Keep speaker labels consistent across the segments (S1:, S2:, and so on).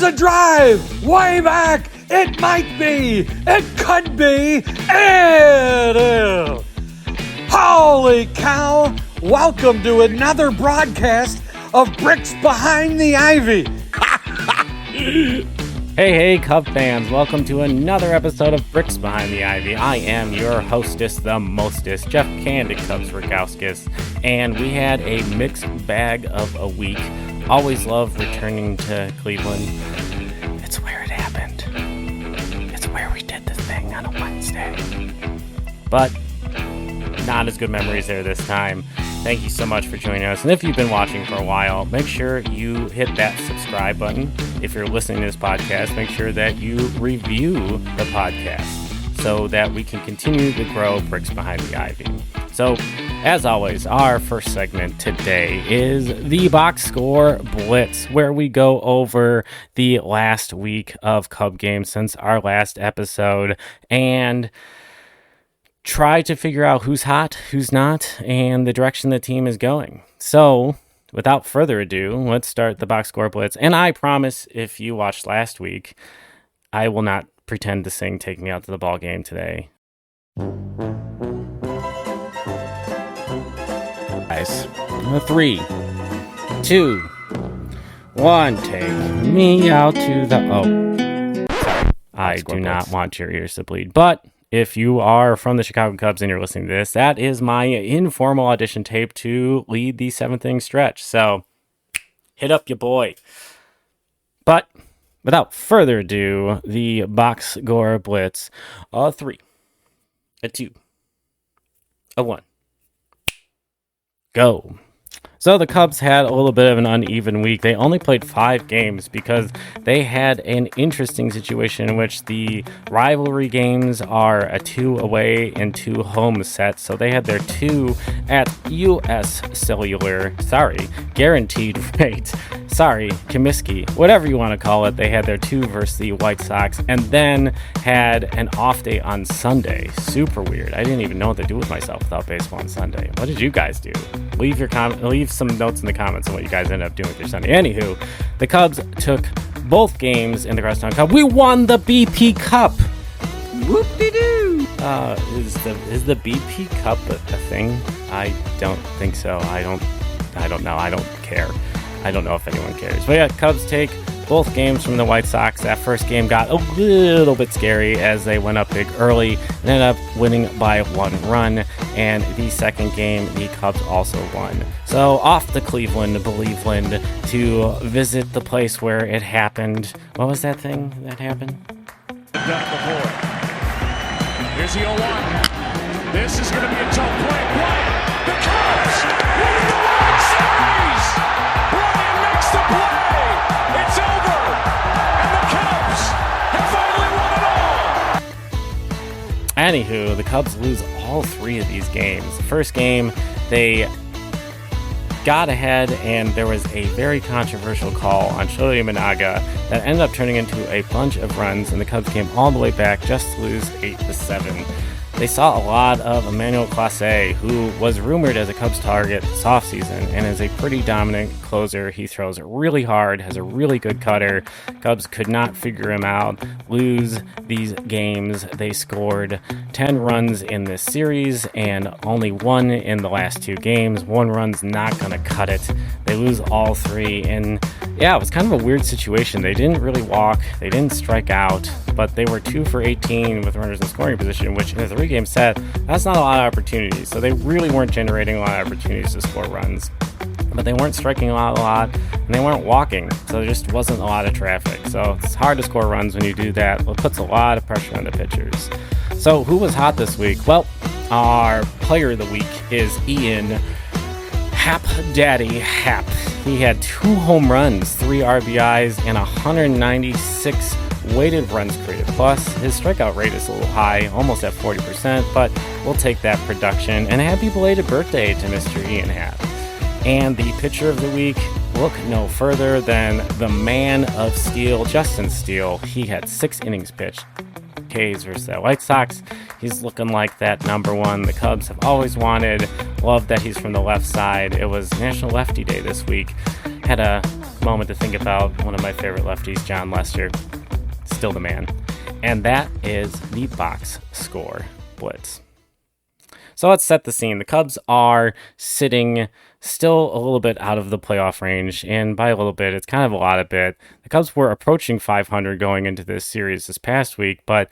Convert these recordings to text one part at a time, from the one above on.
S1: There's a drive way back. It might be. It could be. It is. Holy cow. Welcome to another broadcast of Bricks Behind the Ivy.
S2: Hey, Cub fans. Welcome to another episode of Bricks Behind the Ivy. I am your hostess, the mostest, Jeff Candid Cubs Rogowskis, and we had a mixed bag of a week. Always love returning to Cleveland. It's where it happened. It's where we did the thing on a Wednesday. But not as good memories there this time. Thank you so much for joining us. And if you've been watching for a while, make sure you hit that subscribe button. If you're listening to this podcast, make sure that you review the podcast so that we can continue to grow Bricks Behind the Ivy. So, as always, our first segment today is the Box Score Blitz, where we go over the last week of Cub games since our last episode and try to figure out who's hot, who's not, and the direction the team is going. So, without further ado, let's start the Box Score Blitz. And I promise, if you watched last week, I will not pretend to sing Take Me Out to the Ball Game today. Guys, 3, 2, 1, take me out to the... Sorry, I do not want your ears to bleed, but if you are from the Chicago Cubs and you're listening to this, that is my informal audition tape to lead the 7th-inning stretch. So, hit up your boy. But, without further ado, the Box Score Blitz. 3, 2, 1. Go. So the Cubs had a little bit of an uneven week. They only played 5 games because they had an interesting situation in which the rivalry games are a 2 away and 2 home sets. So they had their 2 at U.S. Cellular, guaranteed rate. Comiskey, whatever you want to call it. They had their 2 versus the White Sox and then had an off day on Sunday. Super weird. I didn't even know what to do with myself without baseball on Sunday. What did you guys do? Leave some notes in the comments on what you guys ended up doing with your Sunday. Anywho, the Cubs took both games in the Crosstown Cup. We won the BP Cup. Whoop-de-doo. Is the BP Cup a thing? I don't think so. I don't know. I don't care. I don't know if anyone cares. But yeah, Cubs take both games from the White Sox. That first game got a little bit scary as they went up big early and ended up winning by 1 run. And the second game, the Cubs also won. So off to Cleveland, to visit the place where it happened. What was that thing that happened?
S3: Done before. Here's the 0-1. This is going to be a tough play. Bryant, the Cubs winning the World Series. Bryant makes the play. It's over, and the Cubs have finally won it all.
S2: Anywho, the Cubs lose all 3 of these games. The first game, they got ahead, and there was a very controversial call on Shohei Managa that ended up turning into a bunch of runs, and the Cubs came all the way back just to lose 8-7. They saw a lot of Emmanuel Clase, who was rumored as a Cubs target this offseason and is a pretty dominant closer. He throws really hard, has a really good cutter. Cubs could not figure him out, lose these games. They scored 10 runs in this series and only 1 in the last 2 games. 1 run's not going to cut it. They lose all 3, and yeah, it was kind of a weird situation. They didn't really walk, they didn't strike out, but they were 2 for 18 with runners in scoring position, which in a 3-game set, that's not a lot of opportunities. So they really weren't generating a lot of opportunities to score runs. But they weren't striking a lot, and they weren't walking, so there just wasn't a lot of traffic. So it's hard to score runs when you do that. It puts a lot of pressure on the pitchers. So who was hot this week? Well, our player of the week is Ian Happ Daddy Happ. He had 2 home runs, 3 RBIs, and 196 weighted runs created. Plus, his strikeout rate is a little high, almost at 40%, but we'll take that production. And a happy belated birthday to Mr. Ian Happ. And the pitcher of the week, look no further than the man of steel, Justin Steele. He had 6 innings pitched. K's versus the White Sox. He's looking like that number 1 the Cubs have always wanted. Love that he's from the left side. It was National Lefty Day this week. Had a moment to think about one of my favorite lefties, John Lester. Still the man. And that is the box score blitz. So let's set the scene. The Cubs are sitting still a little bit out of the playoff range, and by a little bit, it's kind of a lot of bit. The Cubs were approaching 500 going into this series this past week, but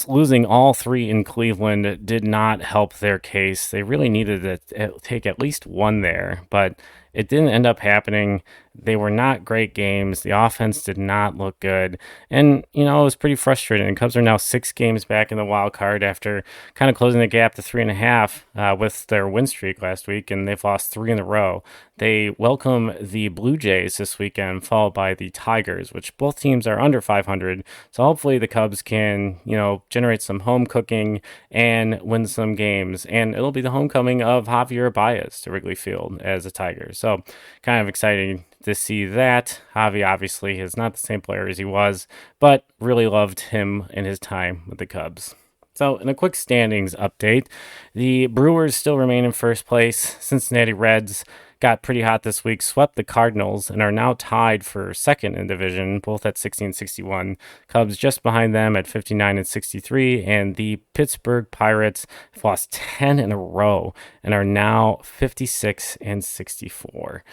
S2: losing all three in Cleveland did not help their case. They really needed to take at least one there, but it didn't end up happening. They were not great games. The offense did not look good. And, it was pretty frustrating. The Cubs are now 6 games back in the wild card after kind of closing the gap to 3.5 with their win streak last week, and they've lost 3 in a row. They welcome the Blue Jays this weekend, followed by the Tigers, which both teams are under 500. So hopefully the Cubs can, generate some home cooking and win some games. And it'll be the homecoming of Javier Baez to Wrigley Field as a Tiger. So kind of exciting to see that. Javi obviously is not the same player as he was, but really loved him in his time with the Cubs. So in a quick standings update, the Brewers still remain in first place. Cincinnati Reds got pretty hot this week, swept the Cardinals, and are now tied for second in division, both at 60 and 61. Cubs just behind them at 59 and 63, and the Pittsburgh Pirates have lost 10 in a row and are now 56 and 64.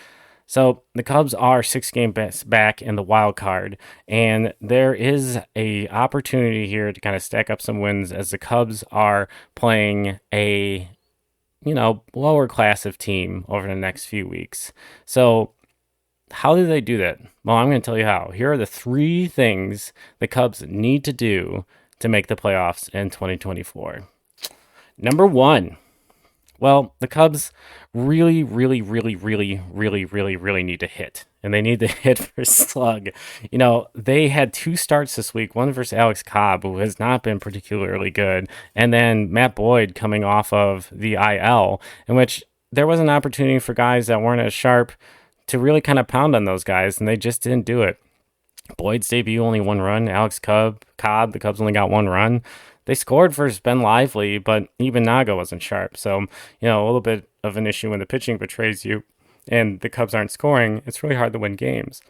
S2: So the Cubs are 6 games back in the wild card, and there is a opportunity here to kind of stack up some wins as the Cubs are playing a lower class of team over the next few weeks. So how do they do that? Well, I'm going to tell you how. Here are the 3 things the Cubs need to do to make the playoffs in 2024. Number 1. Well, the Cubs really need to hit. And they need to hit for slug. They had 2 starts this week, one versus Alex Cobb, who has not been particularly good, and then Matt Boyd coming off of the IL, in which there was an opportunity for guys that weren't as sharp to really kind of pound on those guys, and they just didn't do it. Boyd's debut, only 1 run. Alex Cobb, the Cubs only got 1 run. They scored versus Ben Lively, but even Naga wasn't sharp. So, a little bit of an issue when the pitching betrays you and the Cubs aren't scoring. It's really hard to win games.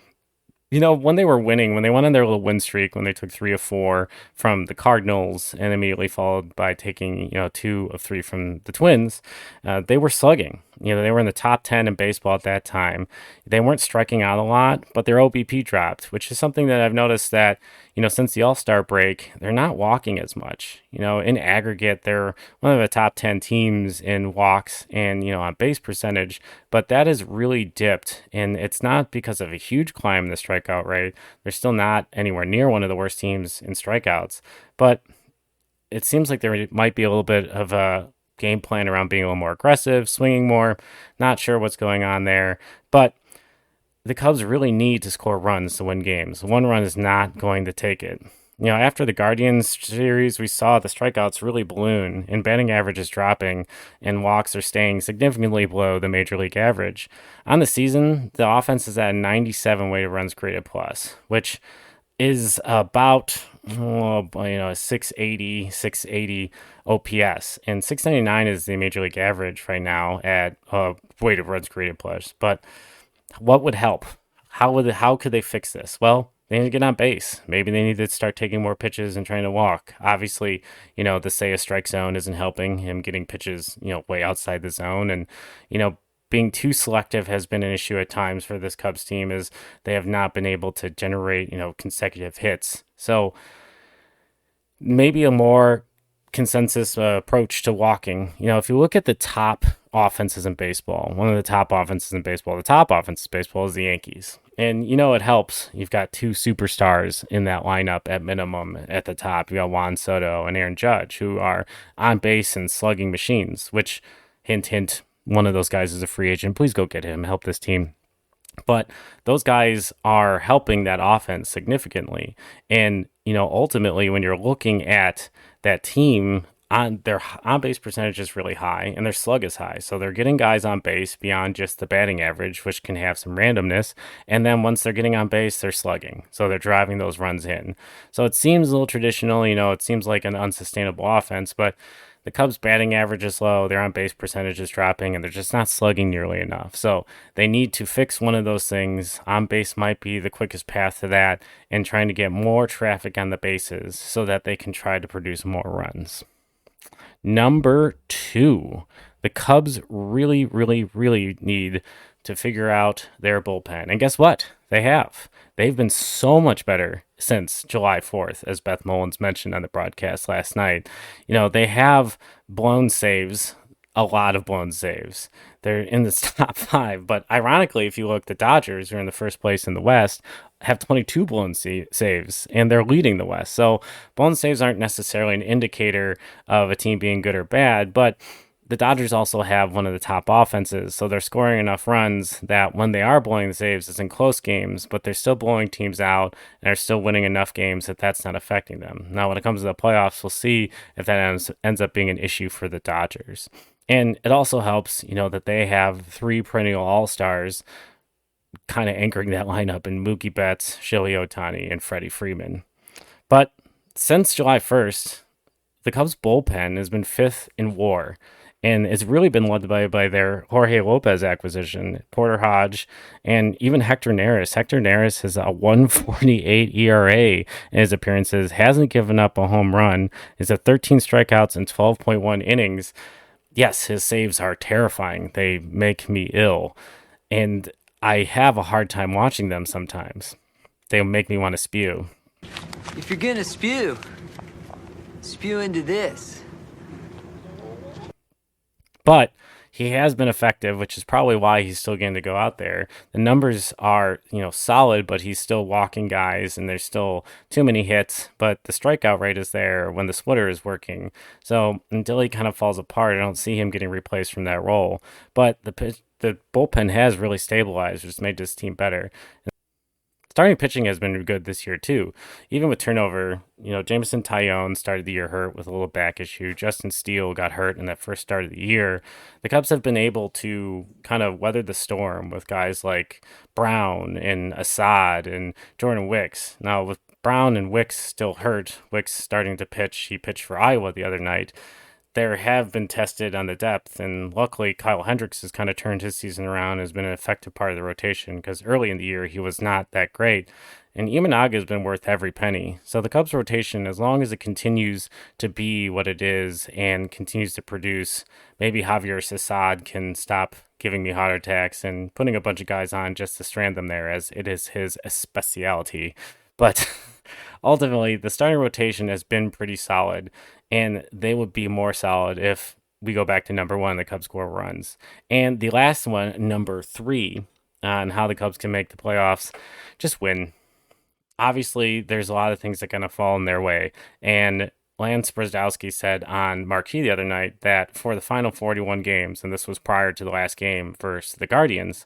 S2: When they were winning, when they went on their little win streak, when they took 3 of 4 from the Cardinals and immediately followed by taking, 2 of 3 from the Twins, they were slugging. They were in the top 10 in baseball at that time. They weren't striking out a lot, but their OBP dropped, which is something that I've noticed that, since the All-Star break, they're not walking as much. In aggregate, they're one of the top 10 teams in walks and, on base percentage, but that has really dipped, and it's not because of a huge climb in the strikeout rate. They're still not anywhere near one of the worst teams in strikeouts, but it seems like there might be a little bit of a game plan around being a little more aggressive, swinging more. Not sure what's going on there, but the Cubs really need to score runs to win games. 1 run is not going to take it. After the Guardians series, we saw the strikeouts really balloon and batting average is dropping and walks are staying significantly below the major league average. On the season, the offense is at a 97 weighted runs created plus, which is about 680 OPS, and 699 is the major league average right now at weighted runs created plus. But what would help? How could they fix this? Well, they need to get on base. Maybe they need to start taking more pitches and trying to walk. Obviously, the say a strike zone isn't helping him getting pitches, way outside the zone, and being too selective has been an issue at times for this Cubs team, as they have not been able to generate, consecutive hits. So maybe a more consensus approach to walking. If you look at the top offenses in baseball, one of the top offenses in baseball, the top offense in baseball is the Yankees. And, it helps. You've got 2 superstars in that lineup at minimum at the top. You got Juan Soto and Aaron Judge, who are on base and slugging machines, which, hint, hint, one of those guys is a free agent. Please go get him, help this team. But those guys are helping that offense significantly. And, ultimately, when you're looking at that team, their on-base percentage is really high and their slug is high. So they're getting guys on base beyond just the batting average, which can have some randomness. And then once they're getting on base, they're slugging. So they're driving those runs in. So it seems a little traditional, it seems like an unsustainable offense, but the Cubs' batting average is low, their on-base percentage is dropping, and they're just not slugging nearly enough. So they need to fix one of those things. On-base might be the quickest path to that, and trying to get more traffic on the bases so that they can try to produce more runs. Number 2, the Cubs really, really, really need to figure out their bullpen. And guess what? They have. They've been so much better since July 4th, as Beth Mullins mentioned on the broadcast last night. They have blown saves, a lot of blown saves. They're in the top 5. But ironically, if you look, the Dodgers, who are in the first place in the West, have 22 blown saves, and they're leading the West. So blown saves aren't necessarily an indicator of a team being good or bad, but the Dodgers also have one of the top offenses, so they're scoring enough runs that when they are blowing the saves, it's in close games, but they're still blowing teams out, and they're still winning enough games that that's not affecting them. Now, when it comes to the playoffs, we'll see if that ends up being an issue for the Dodgers. And it also helps, that they have 3 perennial all-stars kind of anchoring that lineup in Mookie Betts, Shohei Ohtani, and Freddie Freeman. But since July 1st, the Cubs' bullpen has been 5th in WAR, and it's really been led by their Jorge Lopez acquisition, Porter Hodge, and even Hector Neris. Hector Neris has a 1.48 ERA in his appearances, hasn't given up a home run, is at 13 strikeouts and 12.1 innings. Yes, his saves are terrifying. They make me ill, and I have a hard time watching them sometimes. They make me want to spew.
S4: If you're gonna spew into this.
S2: But he has been effective, which is probably why he's still getting to go out there. The numbers are, solid, but he's still walking guys, and there's still too many hits. But the strikeout rate is there when the splitter is working. So until he kind of falls apart, I don't see him getting replaced from that role. But the bullpen has really stabilized, which has made this team better. Starting pitching has been good this year, too. Even with turnover, Jameson Taillon started the year hurt with a little back issue. Justin Steele got hurt in that first start of the year. The Cubs have been able to kind of weather the storm with guys like Brown and Assad and Jordan Wicks. Now, with Brown and Wicks still hurt, Wicks starting to pitch. He pitched for Iowa the other night. There have been tested on the depth, and luckily Kyle Hendricks has kind of turned his season around, has been an effective part of the rotation, because early in the year he was not that great. And Imanaga has been worth every penny. So the Cubs rotation, as long as it continues to be what it is and continues to produce, maybe Javier Assad can stop giving me heart attacks and putting a bunch of guys on just to strand them there, as it is his specialty. But ultimately, the starting rotation has been pretty solid, and they would be more solid if we go back to number 1, the Cubs score runs. And the last one, number 3, on how the Cubs can make the playoffs, just win. Obviously, there's a lot of things that are going to fall in their way. And Lance Brzezowski said on Marquee the other night that for the final 41 games, and this was prior to the last game versus the Guardians,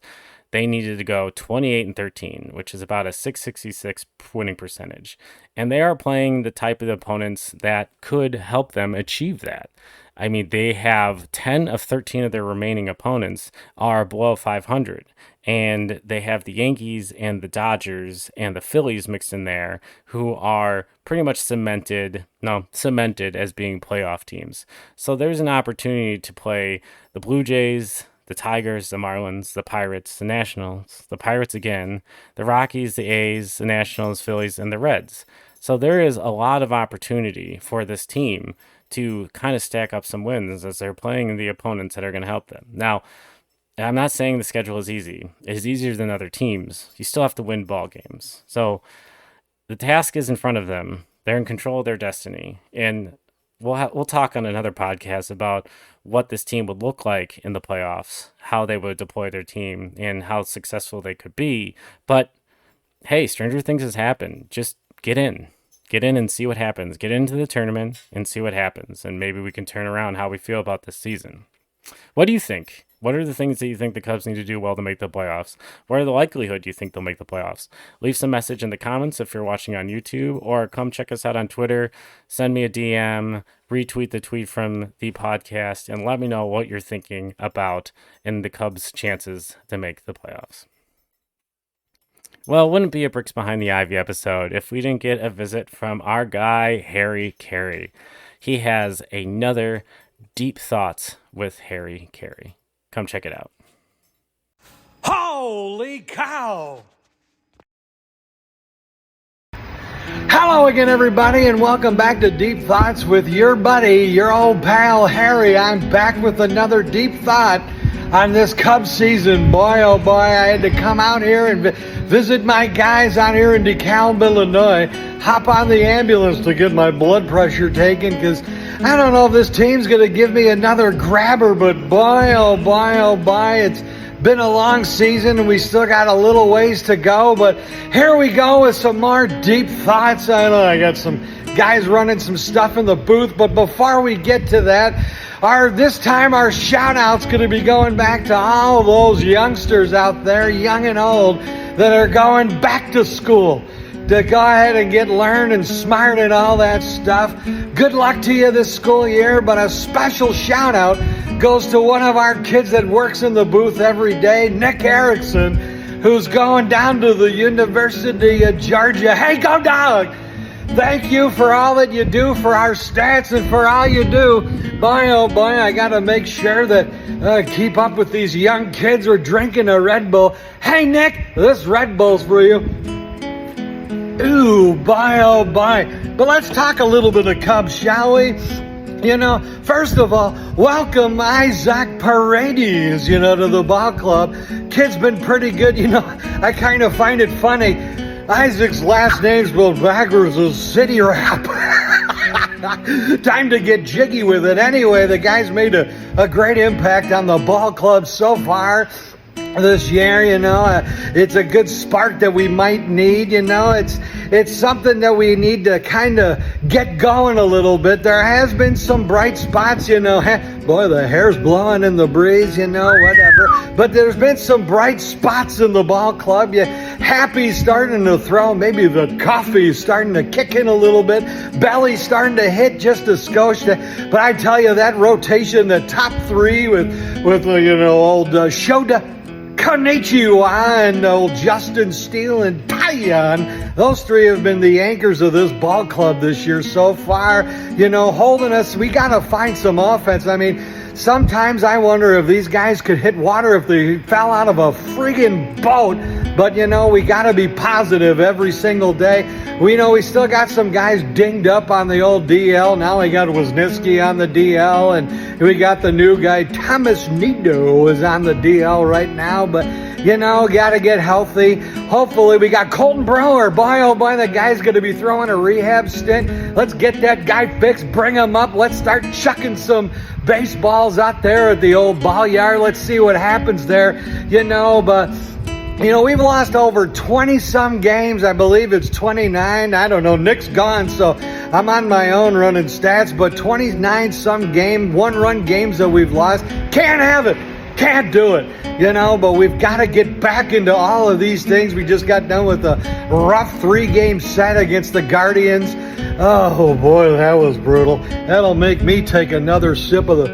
S2: they needed to go 28-13, which is about a .666 winning percentage. And they are playing the type of opponents that could help them achieve that. I mean, they have 10 of 13 of their remaining opponents are below 500. And they have the Yankees and the Dodgers and the Phillies mixed in there, who are pretty much cemented as being playoff teams. So there's an opportunity to play the Blue Jays, the Tigers, the Marlins, the Pirates, the Nationals, the Pirates again, the Rockies, the A's, the Nationals, Phillies, and the Reds. So there is a lot of opportunity for this team to kind of stack up some wins as they're playing the opponents that are going to help them. Now, I'm not saying the schedule is easy. It's easier than other teams. You still have to win ball games. So the task is in front of them. They're in control of their destiny. And we'll talk on another podcast about what this team would look like in the playoffs, how they would deploy their team, and how successful they could be. But hey, stranger things has happened. Just get in and see what happens. Get into the tournament and see what happens. And maybe we can turn around how we feel about this season. What do you think? What are the things that you think the Cubs need to do well to make the playoffs? What are the likelihood you think they'll make the playoffs? Leave some message in the comments if you're watching on YouTube, or come check us out on Twitter. Send me a DM, retweet the tweet from the podcast, and let me know what you're thinking about in the Cubs' chances to make the playoffs. Well, it wouldn't be a Bricks Behind the Ivy episode if we didn't get a visit from our guy, Harry Caray. He has another Deep Thoughts with Harry Caray. Come check it out.
S1: Holy cow! Hello again, everybody, and welcome back to Deep Thoughts with your buddy, your old pal, Harry. I'm back with another deep thought on this Cubs season. Boy, oh boy, I had to come out here and visit my guys out here in DeKalb, Illinois, hop on the ambulance to get my blood pressure taken, because I don't know if this team's going to give me another grabber, but boy, oh boy, oh boy, it's been a long season and we still got a little ways to go, but here we go with some more deep thoughts. I know I got some guys running some stuff in the booth, but before we get to that, this time our shout out's going to be going back to all those youngsters out there, young and old, that are going back to school to go ahead and learn and smart and all that stuff. Good luck to you this school year, but a special shout out goes to one of our kids that works in the booth every day, Nick Erickson, who's going down to the University of Georgia. Hey, go dog! Thank you for all that you do for our stats and for all you do. Boy, oh boy, I got to make sure that keep up with these young kids who are drinking a Red Bull. Hey, Nick, this Red Bull's for you. Ooh, boy, oh boy. But let's talk a little bit of Cubs, shall we? You know, first of all, welcome Isaac Paredes, to the ball club. Kid's been pretty good, I kind of find it funny. Isaac's last name's spelled backwards is City Rap. Time to get jiggy with it. Anyway, the guy's made a great impact on the ball club so far this year, it's a good spark that we might need, it's something that we need to kind of get going a little bit. There has been some bright spots, boy, the hair's blowing in the breeze, whatever, but there's been some bright spots in the ball club. Happy's starting to throw, maybe the coffee's starting to kick in a little bit, belly's starting to hit just a skosh, but I tell you, that rotation, the top three with old Shoda Konnichiwa and old Justin Steele and Tyon, those three have been the anchors of this ball club this year so far, holding us. We got to find some offense. I mean, sometimes I wonder if these guys could hit water if they fell out of a friggin' boat, but we got to be positive every single day. We know we still got some guys dinged up on the old DL. Now we got Wisniewski on the DL, and we got the new guy, Thomas Nido, is on the DL right now, but got to get healthy. Hopefully we got Colton Brewer. Boy, oh boy, that guy's going to be throwing a rehab stint. Let's get that guy fixed, bring him up. Let's start chucking some baseballs out there at the old ball yard. Let's see what happens there, but we've lost over 20-some games. I believe it's 29. I don't know. Nick's gone, so I'm on my own running stats, but 29-some one-run games that we've lost. Can't have it. Can't do it, but we've got to get back into all of these things. We just got done with a rough 3-game set against the Guardians. Oh, boy, that was brutal. That'll make me take another sip of the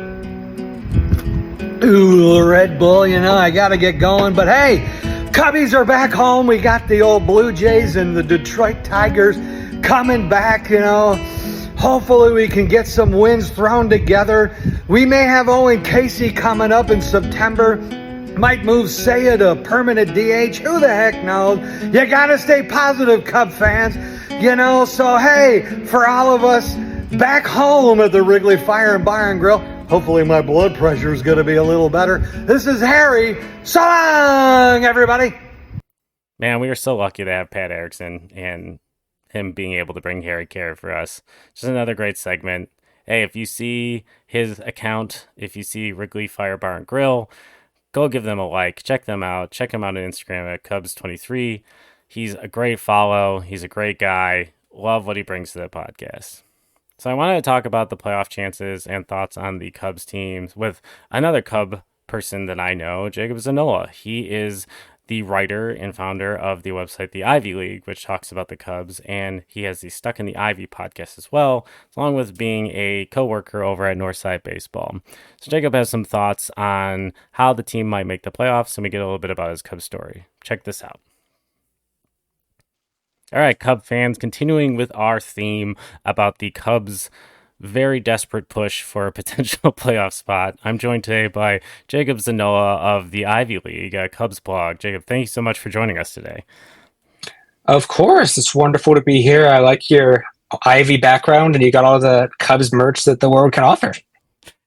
S1: Red Bull. I got to get going. But, hey, Cubbies are back home. We got the old Blue Jays and the Detroit Tigers coming back, Hopefully we can get some wins thrown together. We may have Owen Casey coming up in September. Might move Saya to permanent DH. Who the heck knows? You got to stay positive, Cub fans. So hey, for all of us back home at the Wrigley Fire and Bar and Grill, hopefully my blood pressure is going to be a little better. This is Harry. So long, everybody.
S2: Man, we are so lucky to have Pat Erickson and him being able to bring Harry Caray for us. Just another great segment. Hey, if you see his account, if you see Wrigley Fire Bar and Grill, go give them a like. Check them out. Check him out on Instagram at Cubs23. He's a great follow. He's a great guy. Love what he brings to the podcast. So I wanted to talk about the playoff chances and thoughts on the Cubs teams with another Cub person that I know, Jacob Zanolla. He is the writer and founder of the website The Ivy League, which talks about the Cubs, and he has the Stuck in the Ivy podcast as well, along with being a co-worker over at Northside Baseball. So Jacob has some thoughts on how the team might make the playoffs, and we get a little bit about his Cubs story. Check this out. All right, Cub fans, continuing with our theme about the Cubs very desperate push for a potential playoff spot. I'm joined today by Jacob Zanolla of the Ivy League Cubs blog. Jacob, thank you so much for joining us today.
S5: Of course, it's wonderful to be here. I like your Ivy background, and you got all the Cubs merch that the world can offer.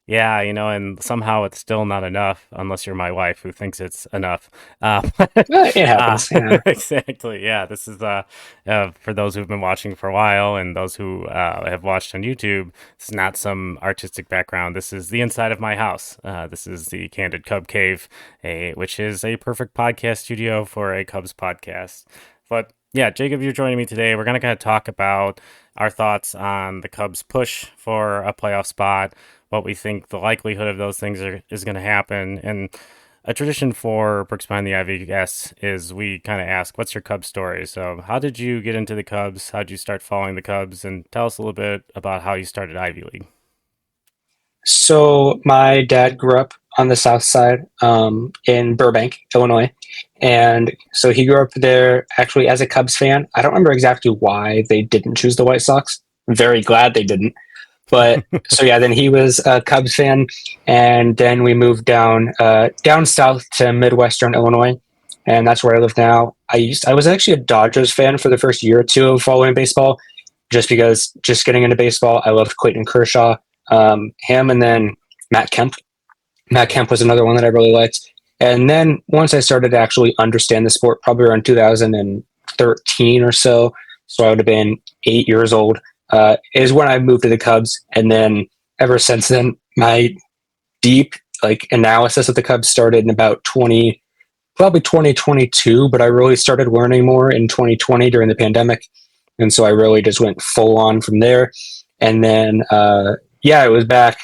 S2: Yeah, and somehow it's still not enough, unless you're my wife who thinks it's enough.
S5: It happens. Yeah.
S2: Exactly. Yeah, this is for those who've been watching for a while and those who have watched on YouTube. This is not some artistic background. This is the inside of my house. This is the Candid Cub Cave, which is a perfect podcast studio for a Cubs podcast. But yeah, Jacob, you're joining me today. We're going to kind of talk about our thoughts on the Cubs' push for a playoff spot, what we think the likelihood of those things is going to happen. And a tradition for Brooks Behind the Ivy guests is we kind of ask, what's your Cubs story? So how did you get into the Cubs? How did you start following the Cubs? And tell us a little bit about how you started Ivy League.
S5: So my dad grew up on the south side in Burbank, Illinois. And so he grew up there actually as a Cubs fan. I don't remember exactly why they didn't choose the White Sox. I'm very glad they didn't. But so yeah, then he was a Cubs fan, and then we moved down south to Midwestern Illinois, and that's where I live now. I was actually a Dodgers fan for the first year or two of following baseball, just because getting into baseball, I loved Clayton Kershaw, him, and then Matt Kemp. Matt Kemp was another one that I really liked. And then once I started to actually understand the sport, probably around 2013 or so I would have been 8 years old. Is when I moved to the Cubs, and then ever since then, my deep analysis of the Cubs started in about 2022, but I really started learning more in 2020 during the pandemic, and so I really just went full on from there. And then it was back.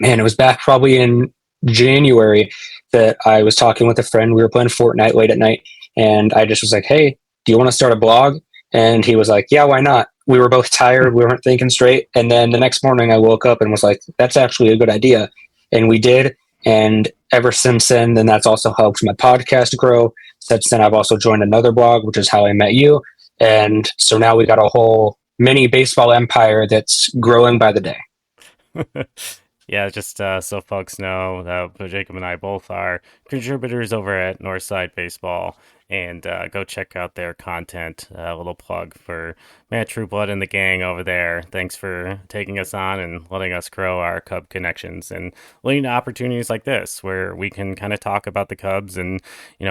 S5: Man, it was back probably in January that I was talking with a friend. We were playing Fortnite late at night, and I just was like, "Hey, do you want to start a blog?" And he was like, "Yeah, why not?" We were both tired. We weren't thinking straight. And then the next morning I woke up and was like, that's actually a good idea. And we did. And ever since then that's also helped my podcast grow. Since then, I've also joined another blog, which is how I met you. And so now we got a whole mini baseball empire that's growing by the day.
S2: Yeah, just so folks know that Jacob and I both are contributors over at Northside Baseball, and go check out their content. A little plug for Matt Trueblood and the gang over there. Thanks for taking us on and letting us grow our Cub connections and leading to opportunities like this where we can kind of talk about the Cubs and,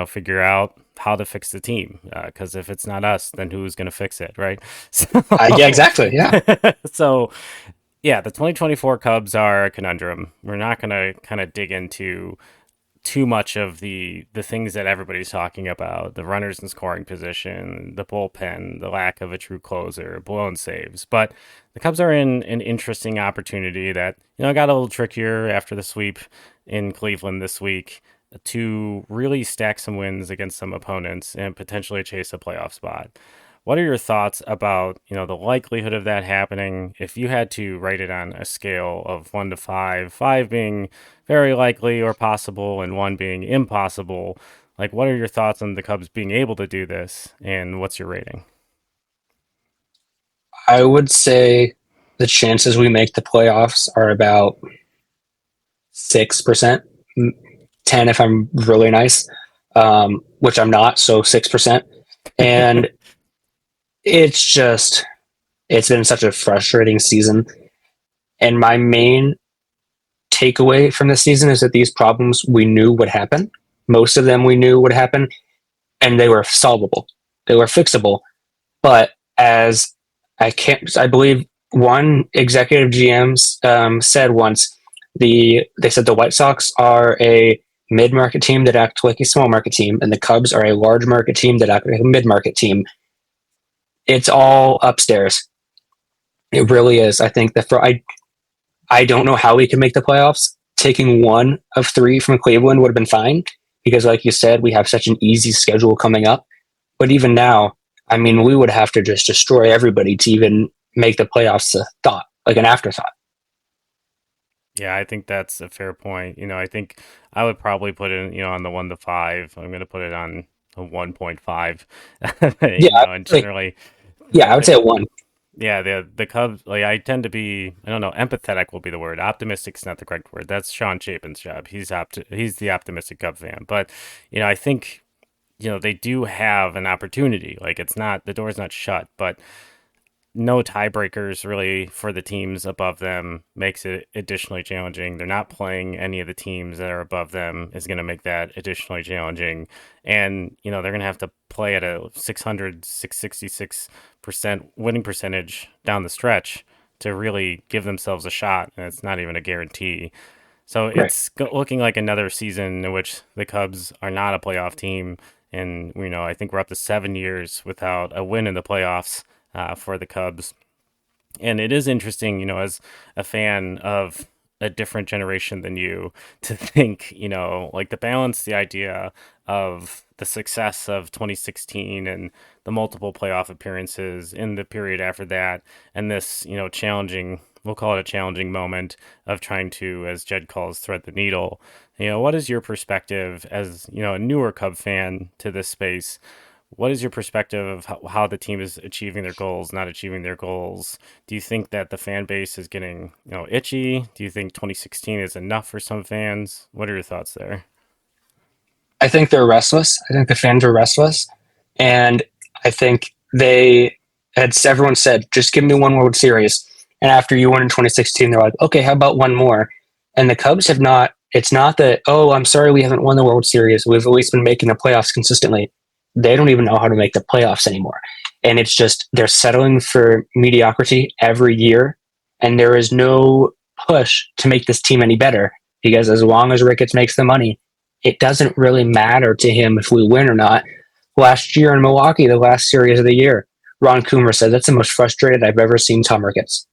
S2: figure out how to fix the team. Because if it's not us, then who's going to fix it, right? So,
S5: yeah, exactly. Yeah.
S2: So, yeah, the 2024 Cubs are a conundrum. We're not going to kind of dig into too much of the things that everybody's talking about, the runners in scoring position, the bullpen, the lack of a true closer, blown saves. But the Cubs are in an interesting opportunity that, got a little trickier after the sweep in Cleveland this week to really stack some wins against some opponents and potentially chase a playoff spot. What are your thoughts about, the likelihood of that happening? If you had to rate it on a scale of 1 to 5, 5 being very likely or possible and 1 being impossible, what are your thoughts on the Cubs being able to do this, and what's your rating?
S5: I would say the chances we make the playoffs are about 6%, 10 if I'm really nice, which I'm not, so 6%. And it's been such a frustrating season. And my main takeaway from this season is that these problems we knew would happen. Most of them we knew would happen, and they were solvable. They were fixable. But I believe one executive GM said once, they said the White Sox are a mid-market team that acts like a small market team, and the Cubs are a large market team that acts like a mid-market team. It's all upstairs. It really is. I think I don't know how we can make the playoffs. Taking 1 of 3 from Cleveland would have been fine because, like you said, we have such an easy schedule coming up. But even now, we would have to just destroy everybody to even make the playoffs an afterthought.
S2: Yeah, I think that's a fair point. I think I would probably put it, on the 1 to 5. I'm going to put it on a 1.5.
S5: Yeah,
S2: and generally.
S5: Yeah, I would say a 1.
S2: Yeah, the Cubs, like I tend to be, I don't know, empathetic will be the word. Optimistic's not the correct word. That's Sean Chapin's job. He's the optimistic Cub fan. But, I think, they do have an opportunity. Like it's not, the door's not shut, but no tiebreakers really for the teams above them makes it additionally challenging. They're not playing any of the teams that are above them is going to make that additionally challenging. And, they're going to have to play at a 666% winning percentage down the stretch to really give themselves a shot. And it's not even a guarantee. So
S5: Right.
S2: it's looking like another season in which the Cubs are not a playoff team. And, I think we're up to 7 years without a win in the playoffs for the Cubs. And it is interesting, as a fan of a different generation than you, to think, like to balance the idea of the success of 2016 and the multiple playoff appearances in the period after that, and this, challenging, we'll call it a challenging moment of trying to, as Jed calls, thread the needle. What is your perspective as, a newer Cub fan to this space? What is your perspective of how the team is achieving their goals, not achieving their goals? Do you think that the fan base is getting, itchy? Do you think 2016 is enough for some fans? What are your thoughts there?
S5: I think they're restless. I think the fans are restless. And I think they had, everyone said, just give me one World Series. And after you won in 2016, they're like, okay, how about one more? And the Cubs have not, it's not that, oh, I'm sorry we haven't won the World Series. We've at least been making the playoffs consistently. They don't even know how to make the playoffs anymore. And it's just, they're settling for mediocrity every year. And there is no push to make this team any better, because as long as Ricketts makes the money, it doesn't really matter to him if we win or not. Last year in Milwaukee, the last series of the year, Ron Coomer said, that's the most frustrated I've ever seen Tom Ricketts.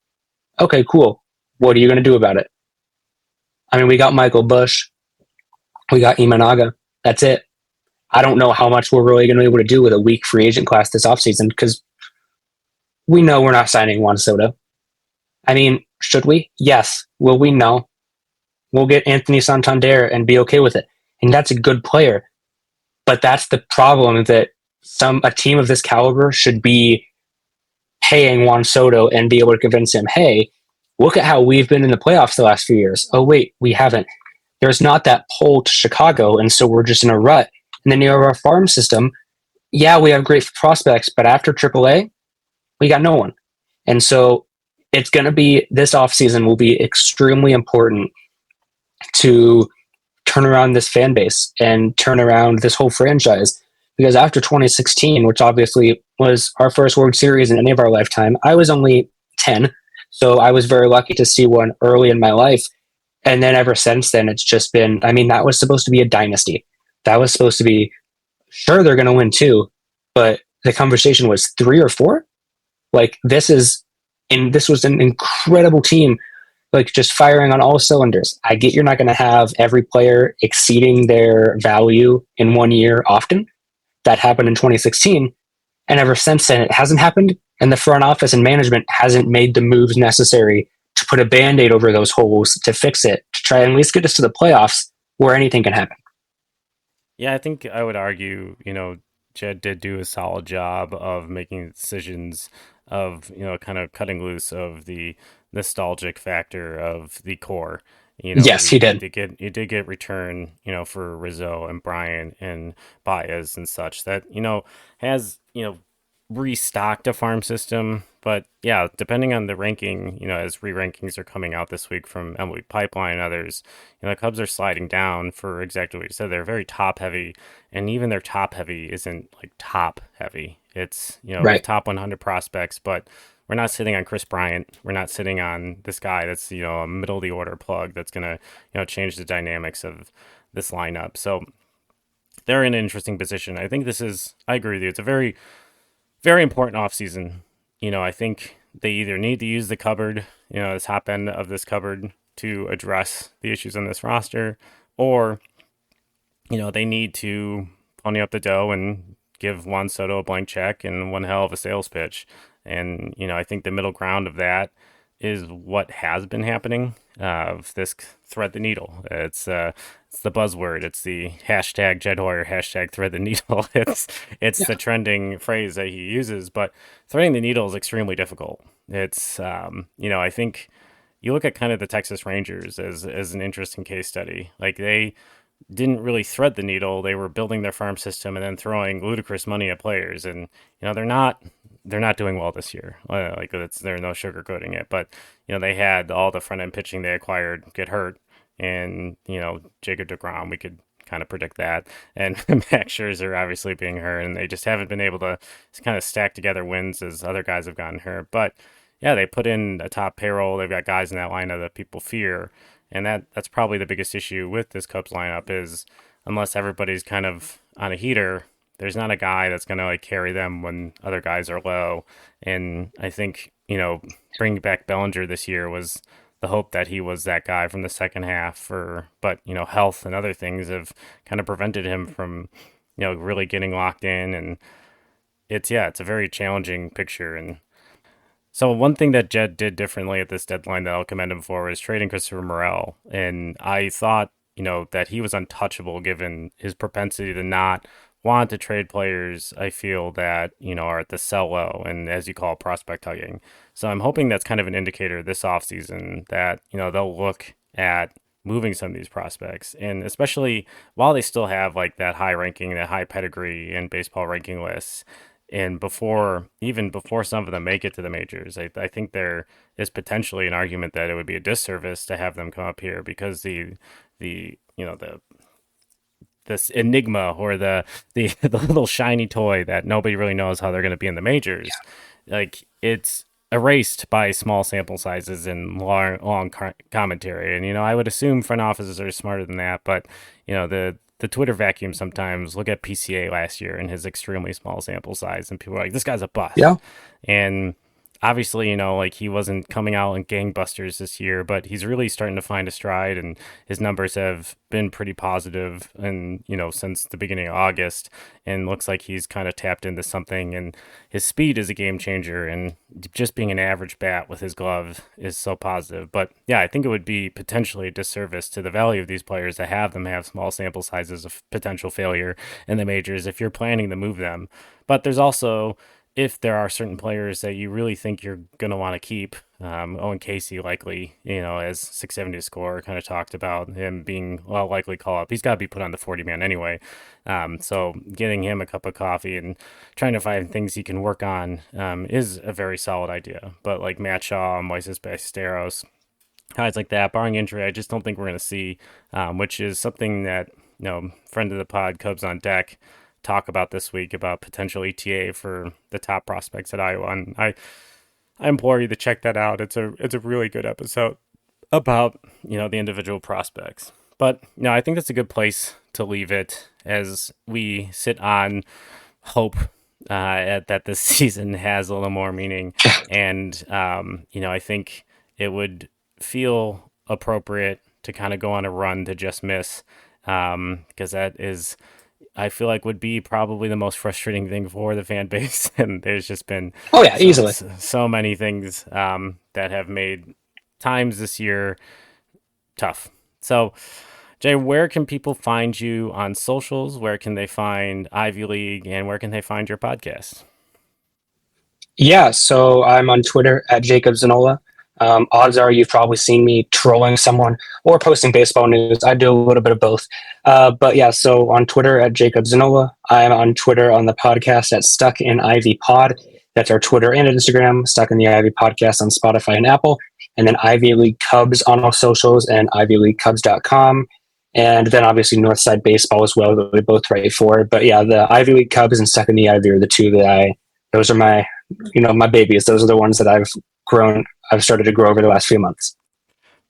S5: Okay, cool. What are you going to do about it? I mean, we got Michael Busch. We got Imanaga. That's it. I don't know how much we're really going to be able to do with a weak free agent class this offseason, because we know we're not signing Juan Soto. I mean, should we? Yes. Will we? No. We'll get Anthony Santander and be okay with it. And that's a good player. But that's the problem, that a team of this caliber should be paying Juan Soto and be able to convince him, hey, look at how we've been in the playoffs the last few years. Oh, wait, we haven't. There's not that pull to Chicago, and so we're just in a rut. And then you have our farm system. Yeah, we have great prospects, but after AAA, we got no one. And so it's going to be, this offseason will be extremely important to turn around this fan base and turn around this whole franchise. Because after 2016, which obviously was our first World Series in any of our lifetime, I was only 10, so I was very lucky to see one early in my life. And then ever since then, it's just been, I mean, that was supposed to be a dynasty. That was supposed to be, sure, they're going to win two, but the conversation was 3 or 4. Like, this was an incredible team, like just firing on all cylinders. I get you're not going to have every player exceeding their value in 1 year often. That happened in 2016. And ever since then, it hasn't happened. And the front office and management hasn't made the moves necessary to put a Band-Aid over those holes, to fix it, to try and at least get us to the playoffs where anything can happen.
S2: Yeah, I think I would argue, Jed did do a solid job of making decisions of, kind of cutting loose of the nostalgic factor of the core.
S5: Yes, he did.
S2: You did get return, for Rizzo and Bryant and Baez and such that, has, restocked a farm system. But yeah, depending on the ranking, as re-rankings are coming out this week from MLB Pipeline and others, the Cubs are sliding down for exactly what you said. They're very top heavy, and even their top heavy isn't like top heavy. It's,
S5: Right.
S2: top 100 prospects, but we're not sitting on Chris Bryant. We're not sitting on this guy that's, a middle of the order plug that's going to, change the dynamics of this lineup. So they're in an interesting position. I think I agree with you. It's a very, very important offseason. I think they either need to use the cupboard, the top end of this cupboard to address the issues on this roster, or, they need to pony up the dough and give Juan Soto a blank check and one hell of a sales pitch. And, I think the middle ground of that is what has been happening. This thread the needle. It's the buzzword. It's the hashtag Jed Hoyer, hashtag thread the needle. It's the trending phrase that he uses, but threading the needle is extremely difficult. It's, I think you look at kind of the Texas Rangers as an interesting case study. Like, they didn't really thread the needle. They were building their farm system and then throwing ludicrous money at players. And, they're not doing well this year. They're no sugarcoating it, but, they had all the front end pitching they acquired get hurt. And, Jacob deGrom, we could kind of predict that. And Max Scherzer obviously being hurt, and they just haven't been able to kind of stack together wins as other guys have gotten hurt. But yeah, they put in a top payroll. They've got guys in that lineup that people fear. And that's probably the biggest issue with this Cubs lineup is unless everybody's kind of on a heater, there's not a guy that's going to like carry them when other guys are low. And I think, bringing back Bellinger this year was the hope that he was that guy from the second half but health and other things have kind of prevented him from, really getting locked in. And it's a very challenging picture. And so one thing that Jed did differently at this deadline that I'll commend him for is trading Christopher Morel. And I thought, that he was untouchable given his propensity to not want to trade players, I feel, that, are at the sell low and, as you call it, prospect hugging. So I'm hoping that's kind of an indicator this offseason that, they'll look at moving some of these prospects. And especially while they still have like that high ranking, that high pedigree in baseball ranking lists, and even before some of them make it to the majors, I think there is potentially an argument that it would be a disservice to have them come up here because this enigma or the little shiny toy that nobody really knows how they're going to be in the majors, like it's erased by small sample sizes and long commentary. And I would assume front offices are smarter than that, but the Twitter vacuum sometimes. Look at PCA last year and his extremely small sample size, and people are like, this guy's a bust. Yeah. And obviously, he wasn't coming out in gangbusters this year, but he's really starting to find a stride, and his numbers have been pretty positive and, since the beginning of August, and looks like he's kind of tapped into something, and his speed is a game changer, and just being an average bat with his glove is so positive. But yeah, I think it would be potentially a disservice to the value of these players to have them have small sample sizes of potential failure in the majors if you're planning to move them. But there's also, if there are certain players that you really think you're going to want to keep, Owen Casey likely, as 670 Score kind of talked about him being likely call up. He's got to be put on the 40-man anyway. So getting him a cup of coffee and trying to find things he can work on is a very solid idea. But like Matt Shaw, Moises Ballesteros, guys like that, barring injury, I just don't think we're going to see, which is something that, friend of the pod, Cubs on Deck, talk about this week about potential ETA for the top prospects at Iowa. And I implore you to check that out. It's a really good episode about, the individual prospects. But, I think that's a good place to leave it as we sit on hope that this season has a little more meaning. And, I think it would feel appropriate to kind of go on a run to just miss, because that is, I feel like, would be probably the most frustrating thing for the fan base. And there's just been
S5: easily
S2: so many things that have made times this year tough. So, Jay, where can people find you on socials? Where can they find Ivy League, and where can they find your podcast?
S5: Yeah, so I'm on Twitter at Jacob Zanolla. Odds are you've probably seen me trolling someone or posting baseball news. I do a little bit of both. But yeah, so on Twitter at Jacob Zanolla. I am on Twitter on the podcast at Stuck in Ivy Pod. That's our Twitter and Instagram, Stuck in the Ivy Podcast on Spotify and Apple. And then Ivy League Cubs on all socials and ivyleaguecubs.com. And then obviously Northside Baseball as well, that we both write for. But yeah, the Ivy League Cubs and Stuck in the Ivy are the two that those are my, my babies. Those are the ones that I've started to grow over the last few months.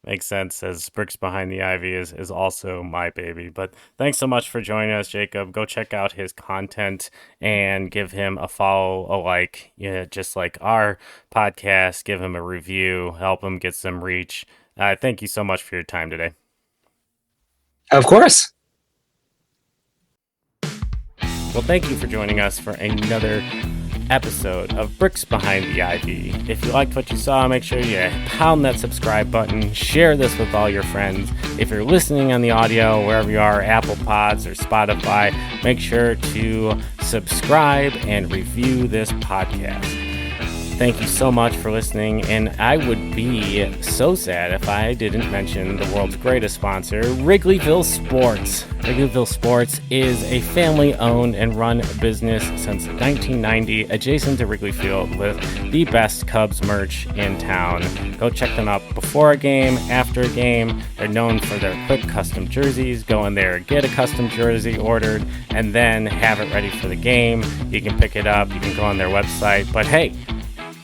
S2: Makes sense, as Bricks Behind the Ivy is also my baby. But thanks so much for joining us, Jacob. Go check out his content and give him a follow, a like, just like our podcast. Give him a review, help him get some reach. Thank you so much for your time today.
S5: Of course.
S2: Well, thank you for joining us for another episode of Bricks Behind the Ivy. If you liked what you saw, make sure you pound that subscribe button, share this with all your friends. If you're listening on the audio, wherever you are, Apple Pods or Spotify, make sure to subscribe and review this podcast. Thank you so much for listening, and I would be so sad if I didn't mention the world's greatest sponsor, Wrigleyville Sports. Wrigleyville Sports is a family-owned and run business since 1990, adjacent to Wrigley Field with the best Cubs merch in town. Go check them out before a game, after a game. They're known for their quick custom jerseys. Go in there, get a custom jersey ordered, and then have it ready for the game. You can pick it up, you can go on their website, but hey,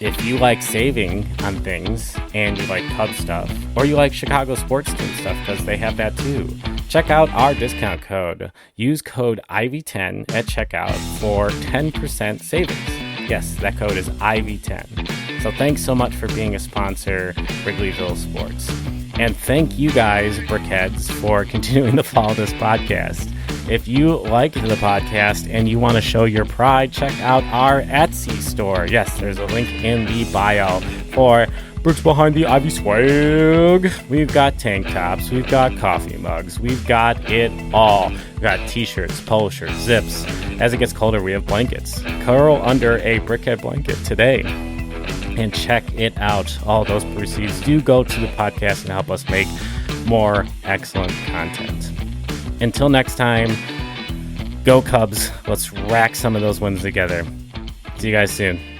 S2: if you like saving on things and you like Cub stuff, or you like Chicago sports team stuff, because they have that too, check out our discount code. Use code IVY10 at checkout for 10% savings. Yes, that code is IVY10. So thanks so much for being a sponsor, Wrigleyville Sports. And thank you guys, Brickheads, for continuing to follow this podcast. If you like the podcast and you want to show your pride, check out our Etsy store. Yes, there's a link in the bio for Bricks Behind the Ivy swag. We've got tank tops, we've got coffee mugs, we've got it all. We've got t-shirts, polo shirts, zips. As it gets colder, we have blankets. Curl under a Brickhead blanket today and check it out. All those proceeds do go to the podcast and help us make more excellent content. Until next time, go Cubs. Let's rack some of those wins together. See you guys soon.